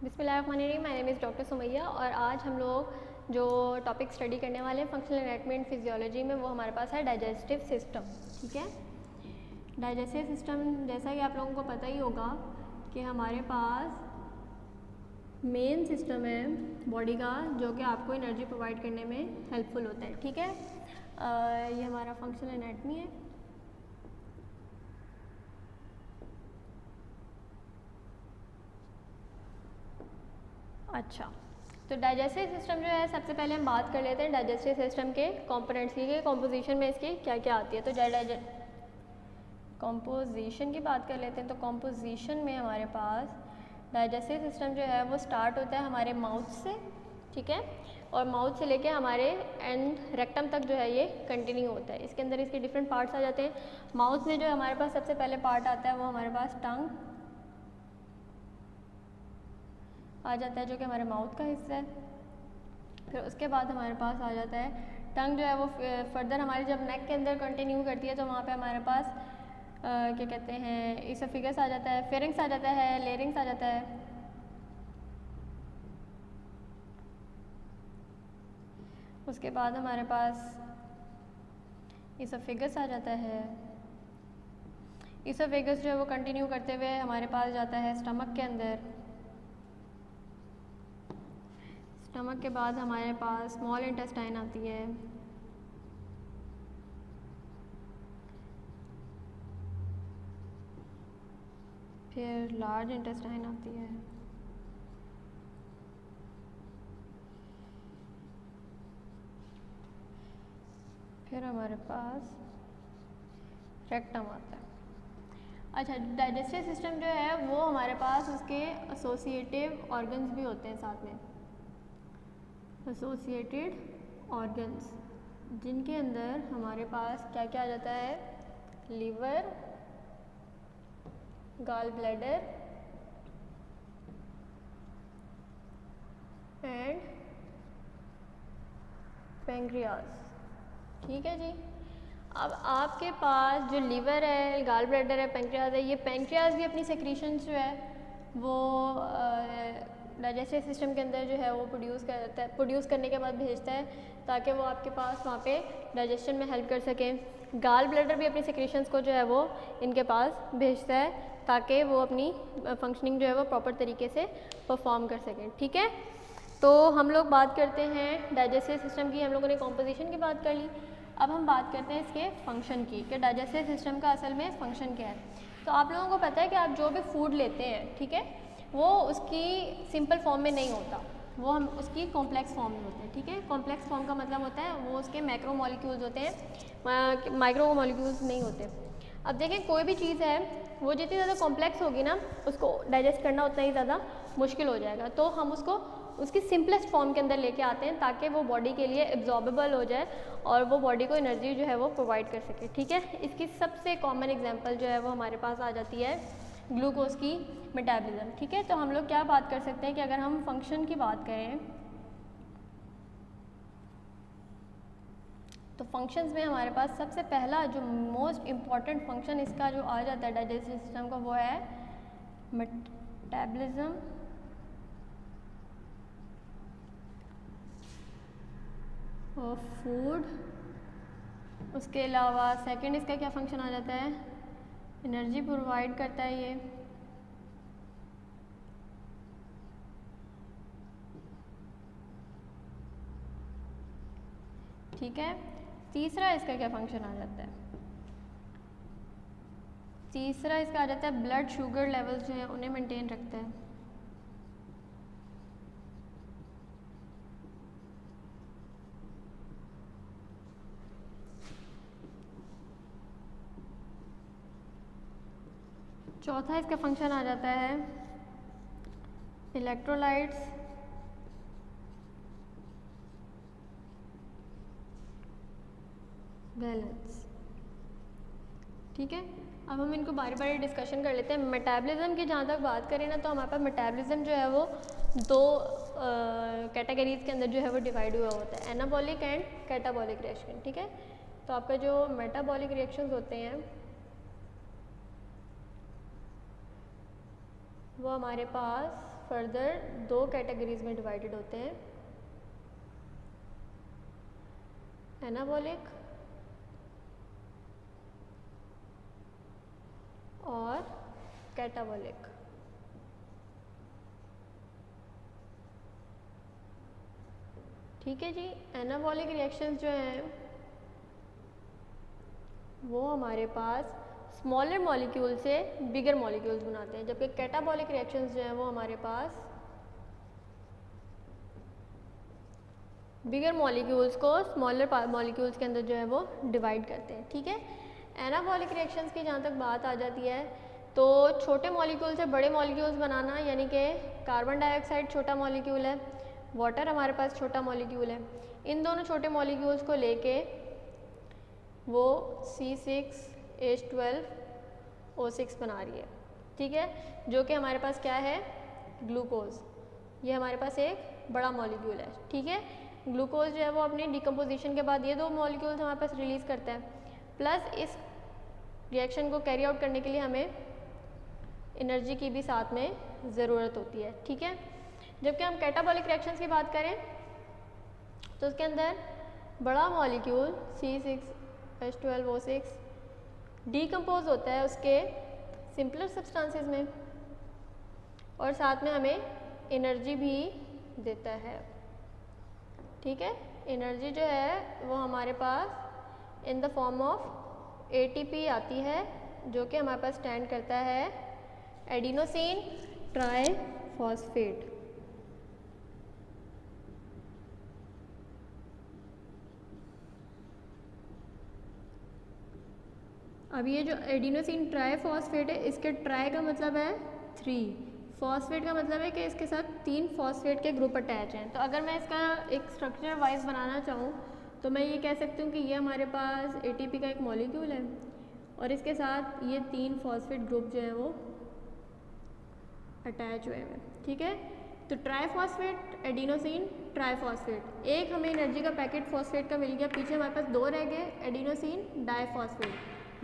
बिस्मिल्लाहिर्रहमानिर्रहीम। My name is doctor Sumaiya और आज हम लोग जो टॉपिक स्टडी करने वाले हैं फंक्शनल एनाटॉमी एंड फिजियोलॉजी में, वो हमारे पास है डाइजेस्टिव सिस्टम। ठीक है, डाइजेस्टिव सिस्टम जैसा कि आप लोगों को पता ही होगा कि हमारे पास मेन सिस्टम है बॉडी का जो कि आपको एनर्जी प्रोवाइड करने में हेल्पफुल होता है। ठीक है, ये हमारा फंक्शनल एनाटॉमी है। अच्छा, तो डाइजेस्टिव सिस्टम जो है, सबसे पहले हम बात कर लेते हैं डाइजेस्टिव सिस्टम के कंपोनेंट्स की, कॉम्पोजिशन में इसकी क्या क्या आती है। तो कॉम्पोजिशन की बात कर लेते हैं। तो कॉम्पोजिशन में हमारे पास डाइजेस्टिव सिस्टम जो है वो स्टार्ट होता है हमारे माउथ से। ठीक है, और माउथ से लेके हमारे एंड रेक्टम तक जो है ये कंटिन्यू होता है। इसके अंदर इसके डिफरेंट पार्ट्स आ जाते हैं। माउथ में जो हमारे पास सबसे पहले पार्ट आता है वो हमारे पास टंग आ जाता है, जो कि हमारे माउथ का हिस्सा है। फिर उसके बाद हमारे पास आ जाता है टंग जो है वो फर्दर हमारी जब नेक के अंदर कंटिन्यू करती है तो वहाँ पे हमारे पास क्या कहते हैं, इसोफेगस आ जाता है, फेरिंग्स आ जाता है, लेरिंग्स आ जाता है। उसके बाद हमारे पास इसोफेगस आ जाता है। इसोफेगस जो है वो कंटिन्यू करते हुए हमारे पास जाता है स्टमक के अंदर। स्टमक के बाद हमारे पास स्मॉल इंटेस्टाइन आती है। फिर लार्ज इंटेस्टाइन आती है। फिर हमारे पास रेक्टम आता है। अच्छा, डाइजेस्टिव सिस्टम जो है वो हमारे पास उसके एसोसिएटिव ऑर्गन्स भी होते हैं साथ में, एसोसिएटेड ऑर्गन्स, जिनके अंदर हमारे पास क्या क्या आ जाता है, liver, gall bladder and pancreas. ठीक है जी। अब आपके पास जो लीवर है, गॉल ब्लैडर है, पैंक्रियाज है, ये पैंक्रियाज भी अपनी सेक्रीशंस जो है वो डाइजेस्टिव सिस्टम के अंदर जो है वो प्रोड्यूस करने के बाद भेजता है ताकि वो आपके पास वहाँ पे डाइजेशन में हेल्प कर सके। गॉल ब्लैडर भी अपनी सेक्रीशंस को जो है वो इनके पास भेजता है ताकि वो अपनी फंक्शनिंग जो है वो प्रॉपर तरीके से परफॉर्म कर सकें। ठीक है, तो हम लोग बात करते हैं डाइजेस्टिव सिस्टम की, हम लोगों ने कॉम्पोजिशन की बात कर ली। अब हम बात करते हैं इसके फंक्शन की, कि डाइजेस्टिव सिस्टम का असल में फंक्शन क्या है। तो आप लोगों को पता है कि आप जो भी फूड लेते हैं, ठीक है, वो उसकी सिंपल फॉर्म में नहीं होता, वो हम उसकी कॉम्प्लेक्स फॉर्म में होते हैं। ठीक है, कॉम्प्लेक्स फॉर्म का मतलब होता है वो उसके मैक्रो मॉलिक्यूल्स होते हैं, माइक्रो मॉलिक्यूल्स नहीं होते। अब देखें, कोई भी चीज़ है वो जितनी ज़्यादा कॉम्प्लेक्स होगी ना, उसको डाइजेस्ट करना उतना ही ज़्यादा मुश्किल हो जाएगा। तो हम उसको उसकी सिंपलेस्ट फॉर्म के अंदर लेके आते हैं ताकि वो बॉडी के लिए एब्जॉर्बेबल हो जाए और वो बॉडी को एनर्जी जो है वो प्रोवाइड कर सके। ठीक है, इसकी सबसे कॉमन एग्जांपल जो है वो हमारे पास आ जाती है ग्लूकोज की मेटाबॉलिज्म। ठीक है, तो हम लोग क्या बात कर सकते हैं कि अगर हम फंक्शन की बात करें तो फंक्शंस में हमारे पास सबसे पहला जो मोस्ट इम्पॉर्टेंट फंक्शन इसका जो आ जाता है डाइजेस्टिव सिस्टम का, वो है मेटाबॉलिज्म ऑफ फूड। उसके अलावा सेकंड इसका क्या फंक्शन आ जाता है, एनर्जी प्रोवाइड करता है ये। ठीक है, तीसरा इसका क्या फंक्शन आ जाता है, तीसरा इसका आ जाता है ब्लड शुगर लेवल्स जो है उन्हें मेंटेन रखता है। चौथा इसका फंक्शन आ जाता है इलेक्ट्रोलाइट्स बैलेंस। ठीक है, अब हम इनको बारी बारी डिस्कशन कर लेते हैं। मेटाबॉलिज्म की जहाँ तक बात करें ना, तो हमारे पास मेटाबॉलिज्म जो है वो दो कैटेगरीज के अंदर जो है वो डिवाइड हुआ होता है, एनाबॉलिक एंड कैटाबॉलिक रिएक्शन। ठीक है, तो आपका जो मेटाबॉलिक रिएक्शंस होते हैं वो हमारे पास फर्दर दो कैटेगरीज में डिवाइडेड होते हैं, एनाबॉलिक और कैटाबॉलिक। ठीक है जी। एनाबॉलिक रिएक्शंस जो हैं वो हमारे पास स्मॉलर मॉलिक्यूल से बिगर मॉलिक्यूल्स बनाते हैं, जबकि कैटाबॉलिक रिएक्शंस जो हैं वो हमारे पास बिगर मॉलिक्यूल्स को स्मॉलर मॉलिक्यूल्स के अंदर जो है वो डिवाइड करते हैं। ठीक है। एनाबॉलिक रिएक्शंस की जहाँ तक बात आ जाती है तो छोटे मॉलिक्यूल से बड़े मॉलिक्यूल्स बनाना, यानी कि कार्बन डाइऑक्साइड छोटा मॉलिक्यूल है, वाटर हमारे पास छोटा मॉलिक्यूल है, इन दोनों छोटे मॉलिक्यूल्स को लेके वो C6H12O6 बना रही है। ठीक है, जो कि हमारे पास क्या है, ग्लूकोज। ये हमारे पास एक बड़ा मॉलिक्यूल है। ठीक है, ग्लूकोज जो है वो अपनी डिकम्पोजिशन के बाद ये दो मॉलिक्यूल्स हमारे पास रिलीज़ करता है, प्लस इस रिएक्शन को कैरी आउट करने के लिए हमें एनर्जी की भी साथ में ज़रूरत होती है। ठीक है, जबकि हम कैटाबॉलिक रिएक्शंस की बात करें तो उसके अंदर बड़ा मॉलिक्यूल C6H12O6 डीकम्पोज होता है उसके सिंपलर सब्सटेंसेस में और साथ में हमें एनर्जी भी देता है। ठीक है, एनर्जी जो है वो हमारे पास in the form of ATP आती है, जो कि हमारे पास स्टैंड करता है एडिनोसिन ट्राइफॉस्फेट। अब ये जो एडिनोसिन ट्राइफॉस्फेट है, इसके ट्राई का मतलब है 3, फॉस्फेट का मतलब है कि इसके साथ 3 फॉस्फेट के ग्रुप अटैच हैं। तो अगर मैं इसका एक स्ट्रक्चर वाइज बनाना चाहूँ तो मैं ये कह सकती हूँ कि ये हमारे पास ATP का एक मॉलिक्यूल है और इसके साथ ये 3 फॉस्फेट ग्रुप जो है वो अटैच हुए हैं। ठीक है, तो ट्राइफॉस्फेट, एडिनोसिन ट्राइफॉस्फेट, एक हमें एनर्जी का पैकेट फॉस्फेट का मिल गया, पीछे हमारे पास 2 रह गए एडिनोसिन डाइफॉस्फेट,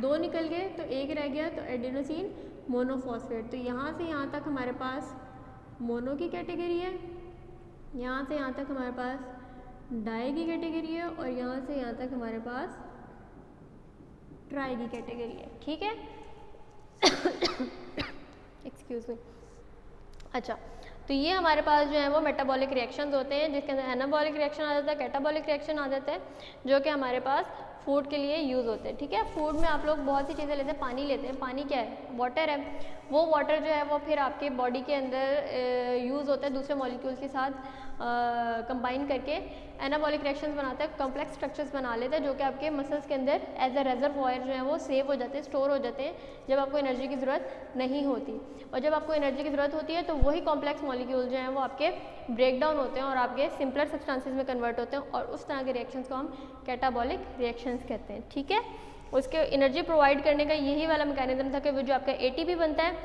2 निकल गए तो 1 रह गया, तो एडिनोसिन मोनोफॉस्फेट। तो यहाँ से यहाँ तक हमारे पास मोनो की कैटेगरी है, यहाँ से यहाँ तक हमारे पास डाई की कैटेगरी है और यहाँ से यहाँ तक हमारे पास ट्राई की कैटेगरी है। ठीक है, एक्सक्यूज मी। अच्छा, तो ये हमारे पास जो है वो मेटाबॉलिक रिएक्शंस होते हैं, जिसके अंदर एनाबॉलिक रिएक्शन आ जाता है, कैटाबॉलिक रिएक्शन आ जाता है, जो कि हमारे पास फूड के लिए यूज़ होते हैं। ठीक है, फूड में आप लोग बहुत सी चीज़ें लेते हैं, पानी लेते हैं, पानी क्या है, वाटर है, वो वाटर जो है वो फिर आपके बॉडी के अंदर यूज़ होता है दूसरे मॉलिक्यूल्स के साथ कंबाइन करके एनाबॉलिक रिएक्शंस बनाता है, कॉम्प्लेक्स स्ट्रक्चर्स बना लेता है, जो कि आपके मसल्स के अंदर एज अ रेजर्वॉयर जो है वो सेव हो जाते हैं, स्टोर हो जाते हैं जब आपको एनर्जी की ज़रूरत नहीं होती। और जब आपको एनर्जी की ज़रूरत होती है तो वही कॉम्प्लेक्स मॉलिक्यूल जो हैं वो आपके ब्रेक डाउन होते हैं और आपके सिंपलर सब्सटेंसेस में कन्वर्ट होते हैं और उस तरह के रिएक्शंस को हम कैटाबॉलिक रिएक्शंस कहते हैं। ठीक है, उसके एनर्जी प्रोवाइड करने का यही वाला मैकेनिज्म था कि वो जो आपका ATP बनता है,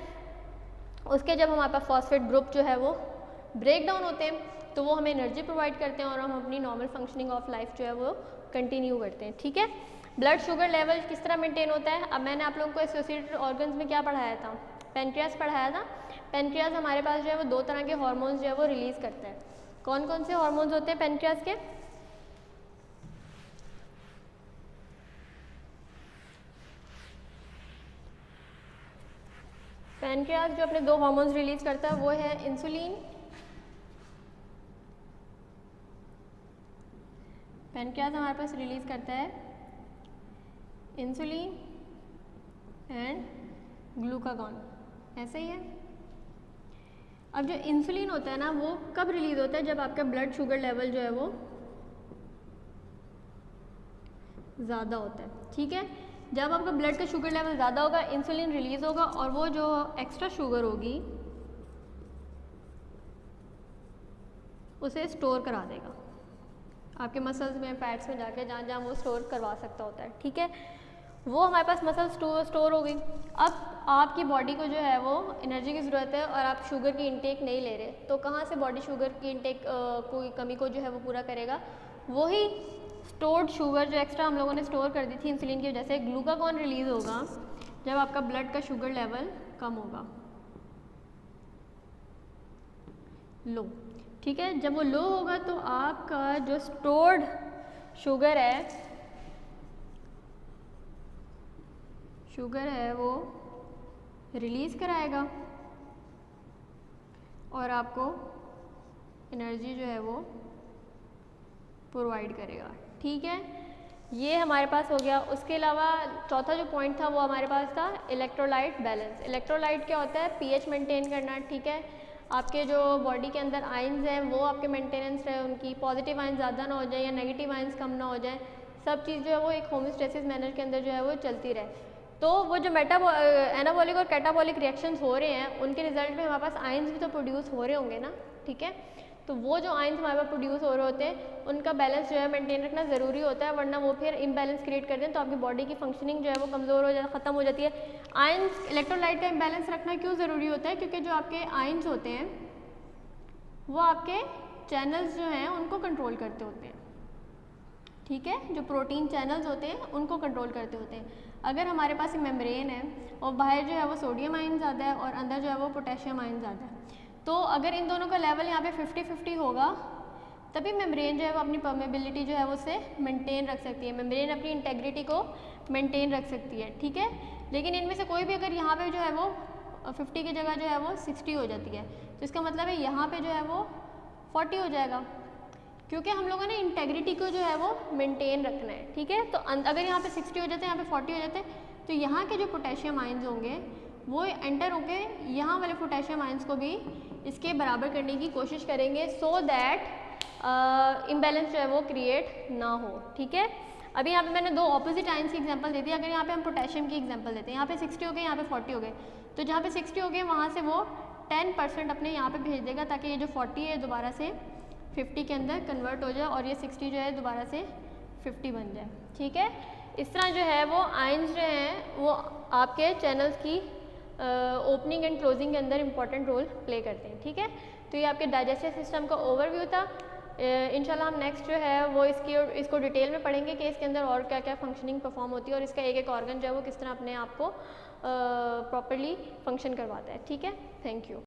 उसके जब हमारे पास फॉस्फेट ग्रुप जो है वो ब्रेक डाउन होते हैं तो वो हमें एनर्जी प्रोवाइड करते हैं और हम अपनी नॉर्मल फंक्शनिंग ऑफ लाइफ जो है वो कंटिन्यू करते हैं। ठीक है, ब्लड शुगर लेवल किस तरह मेंटेन होता है, अब मैंने आप लोगों को एसोसिएटेड ऑर्गन्स में क्या पढ़ाया था, पेनक्रियास पढ़ाया था। पेनक्रियास हमारे पास जो है वो 2 तरह के हार्मोन्स जो है वो रिलीज़ करता है। कौन कौन से हार्मोन्स होते हैं पेनक्रियास के, पेनक्रियास जो अपने 2 हार्मोन्स रिलीज करता है वो है इंसुलिन, पेनक्रियास हमारे पास रिलीज करता है इंसुलिन एंड ग्लूकागॉन, ऐसे ही है। अब जो इंसुलिन होता है ना वो कब रिलीज होता है, जब आपका ब्लड शुगर लेवल जो है वो ज़्यादा होता है। ठीक है, जब आपका ब्लड का शुगर लेवल ज़्यादा होगा इंसुलिन रिलीज होगा और वो जो एक्स्ट्रा शुगर होगी उसे स्टोर करा देगा आपके मसल्स में, फैट्स में जाके, जहाँ जहाँ वो स्टोर करवा सकता होता है। ठीक है, वो हमारे पास मसल स्टोर हो गई। अब आपकी बॉडी को जो है वो एनर्जी की ज़रूरत है और आप शुगर की इंटेक नहीं ले रहे, तो कहाँ से बॉडी शुगर की इंटेक कोई कमी को जो है वो पूरा करेगा, वही स्टोर्ड शुगर जो एक्स्ट्रा हम लोगों ने स्टोर कर दी थी इंसुलिन की वजह से, ग्लूकागॉन रिलीज़ होगा जब आपका ब्लड का शुगर लेवल कम होगा। लो, ठीक है। जब वो लो होगा तो आपका जो स्टोर्ड शुगर है वो रिलीज़ कराएगा और आपको एनर्जी जो है वो प्रोवाइड करेगा, ठीक है। ये हमारे पास हो गया। उसके अलावा चौथा जो पॉइंट था वो हमारे पास था इलेक्ट्रोलाइट बैलेंस। इलेक्ट्रोलाइट क्या होता है? पीएच मेंटेन करना, ठीक है। आपके जो बॉडी के अंदर आयंस हैं वो आपके मेंटेनेंस रहे, उनकी पॉजिटिव आयंस ज़्यादा ना हो जाए या नेगेटिव आयंस कम ना हो जाए, सब चीज़ जो है वो एक होमोस्टेसिस मैनर के अंदर जो है वो चलती रहे। तो वो जो एनाबॉलिक और कैटाबॉलिक रिएक्शंस हो रहे हैं उनके रिजल्ट में हमारे पास आयंस भी तो प्रोड्यूस हो रहे होंगे ना, ठीक है। तो वो जो आयंस हमारे पास प्रोड्यूस हो रहे होते हैं उनका बैलेंस जो है मेंटेन रखना ज़रूरी होता है, वरना वो फिर इम्बैलेंस क्रिएट कर दें तो आपकी बॉडी की फंक्शनिंग जो है वो कमज़ोर हो जाए, ख़त्म हो जाती है। आयंस इलेक्ट्रोलाइट का इम्बैलेंस रखना क्यों ज़रूरी होता है? क्योंकि जो आपके आयंस होते हैं वो आपके चैनल्स जो हैं उनको कंट्रोल करते होते हैं, ठीक है। जो प्रोटीन चैनल्स होते हैं उनको कंट्रोल करते होते हैं। अगर हमारे पास एक मेम्ब्रेन है और बाहर जो है वो सोडियम आयन ज़्यादा है और अंदर जो है वो पोटेशियम आयन ज़्यादा है, तो अगर इन दोनों का लेवल यहाँ पे 50-50 होगा तभी मेम्ब्रेन जो है वो अपनी परमेबिलिटी जो है वो उसे मेंटेन रख सकती है, मेम्ब्रेन अपनी इंटेग्रिटी को मेंटेन रख सकती है, ठीक है। लेकिन इनमें से कोई भी अगर यहाँ पे जो है वो 50 की जगह जो है वो 60 हो जाती है तो इसका मतलब है यहाँ पे जो है वो 40 हो जाएगा, क्योंकि हम लोगों ने इंटेग्रिटी को जो है वो मेंटेन रखना है, ठीक है। तो अगर यहाँ पे 60 हो जाते हैं, यहाँ पे 40 हो जाते हैं, तो यहाँ के जो पोटेशियम आयंस होंगे वो एंटर होके यहाँ वाले पोटेशियम आयंस को भी इसके बराबर करने की कोशिश करेंगे, सो दैट इम्बैलेंस जो है वो क्रिएट ना हो, ठीक है। अभी यहाँ पे मैंने दो ऑपोजिट आयंस की एग्जांपल दे दी। अगर यहाँ पे हम पोटेशियम की एग्जांपल देते हैं, यहाँ पे 60 हो गए, यहाँ पे 40 हो गए, तो जहाँ पे 60 हो गए वहाँ से वो 10% अपने यहाँ पे भेज देगा ताकि ये जो 40 है दोबारा से 50 के अंदर कन्वर्ट हो जाए और ये 60 जो है दोबारा से 50 बन जाए, ठीक है। इस तरह जो है वो आयंस जो हैं वो आपके चैनल्स की ओपनिंग एंड क्लोजिंग के अंदर इंपॉर्टेंट रोल प्ले करते हैं, ठीक है। तो ये आपके डाइजेस्टिव सिस्टम का ओवरव्यू था। इंशाल्लाह हम नेक्स्ट जो है वो इसको डिटेल में पढ़ेंगे कि इसके अंदर और क्या क्या फंक्शनिंग परफॉर्म होती है और इसका एक एक ऑर्गन जो है वो किस तरह अपने आप को प्रॉपरली फंक्शन करवाता है, ठीक है। Thank you.